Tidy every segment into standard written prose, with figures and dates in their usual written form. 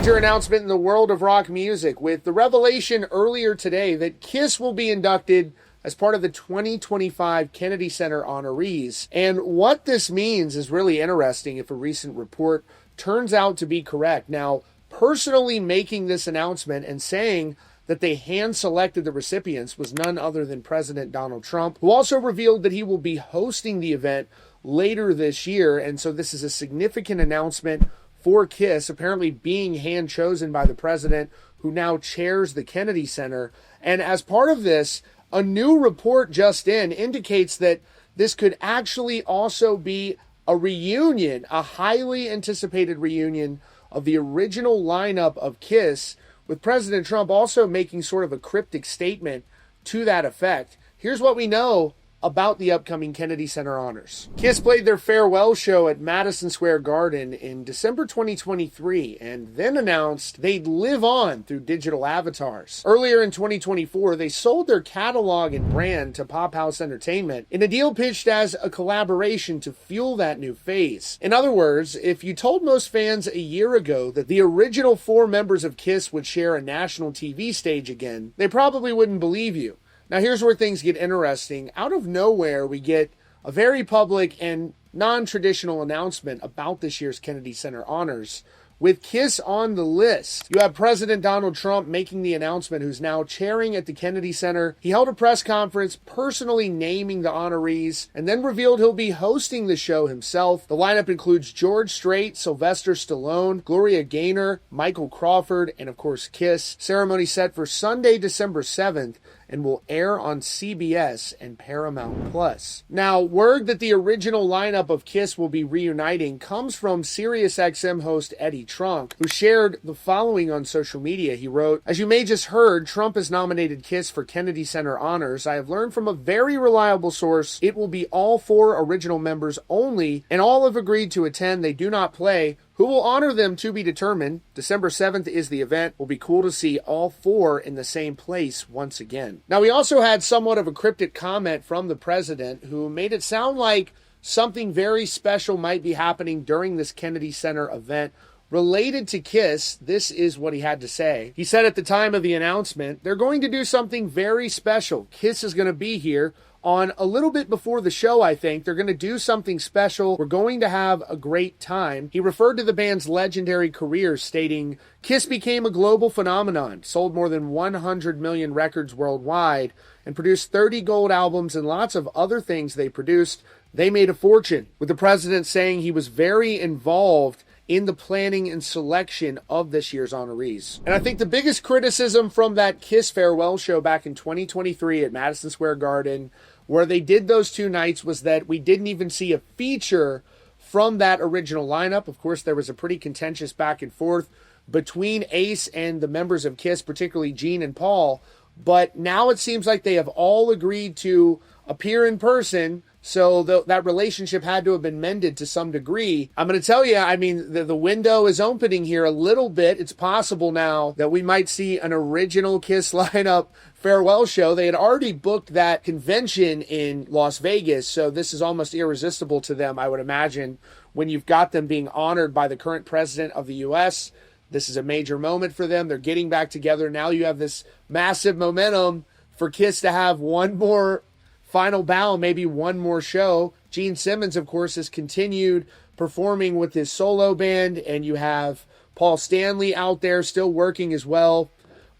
Major announcement in the world of rock music with the revelation earlier today that Kiss will be inducted as part of the 2025 Kennedy Center Honorees. And what this means is really interesting if a recent report turns out to be correct. Now, personally making this announcement and saying that they hand-selected the recipients was none other than President Donald Trump, who also revealed that he will be hosting the event later this year. And so this is a significant announcement for Kiss, apparently being hand-chosen by the president, who now chairs the Kennedy Center. And as part of this, a new report just in indicates that this could actually also be a reunion, a highly anticipated reunion of the original lineup of Kiss, with President Trump also making sort of a cryptic statement to that effect. Here's what we know about the upcoming Kennedy Center Honors. Kiss played their farewell show at Madison Square Garden in December 2023 and then announced they'd live on through digital avatars. Earlier in 2024, they sold their catalog and brand to Pop House Entertainment in a deal pitched as a collaboration to fuel that new phase. In other words, if you told most fans a year ago that the original 4 members of Kiss would share a national TV stage again, they probably wouldn't believe you. Now, here's where things get interesting. Out of nowhere, we get a very public and non-traditional announcement about this year's Kennedy Center Honors, with Kiss on the list. You have President Donald Trump making the announcement, who's now chairing at the Kennedy Center. He held a press conference personally naming the honorees and then revealed he'll be hosting the show himself. The lineup includes George Strait, Sylvester Stallone, Gloria Gaynor, Michael Crawford, and of course Kiss. Ceremony set for Sunday, December 7th, and will air on CBS and Paramount Plus. Now, word that the original lineup of Kiss will be reuniting comes from SiriusXM host Eddie Trunk, who shared the following on social media. He wrote, "As you may just heard, Trump has nominated Kiss for Kennedy Center Honors. I have learned from a very reliable source it will be all 4 original members only, and all have agreed to attend. They do not play. Who will honor them to be determined. December 7th is the event. Will be cool to see all 4 in the same place once again." Now, we also had somewhat of a cryptic comment from the president, who made it sound like something very special might be happening during this Kennedy Center event related to Kiss. This is what he had to say. He said at the time of the announcement, "They're going to do something very special. Kiss is going to be here on a little bit before the show, I think. They're going to do something special. We're going to have a great time." He referred to the band's legendary career, stating, "Kiss became a global phenomenon, sold more than 100 million records worldwide, and produced 30 gold albums and lots of other things they produced. They made a fortune," with the president saying he was very involved in the planning and selection of this year's honorees. And I think the biggest criticism from that Kiss farewell show back in 2023 at Madison Square Garden, where they did those 2 nights, was that we didn't even see a feature from that original lineup. Of course, there was a pretty contentious back and forth between Ace and the members of Kiss, particularly Gene and Paul. But now it seems like they have all agreed to appear in person, so that relationship had to have been mended to some degree. I'm going to tell you, I mean, the window is opening here a little bit. It's possible now that we might see an original Kiss lineup farewell show. They had already booked that convention in Las Vegas, so this is almost irresistible to them, I would imagine, when you've got them being honored by the current president of the U.S. This is a major moment for them. They're getting back together. Now you have this massive momentum for Kiss to have one more final bow, maybe one more show. Gene Simmons, of course, has continued performing with his solo band, and you have Paul Stanley out there still working as well.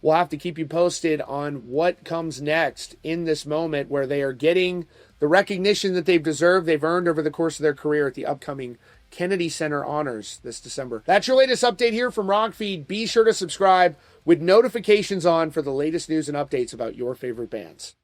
We'll have to keep you posted on what comes next in this moment where they are getting the recognition that they've deserved, they've earned over the course of their career at the upcoming Kennedy Center Honors this December. That's your latest update here from Rockfeed. Be sure to subscribe with notifications on for the latest news and updates about your favorite bands.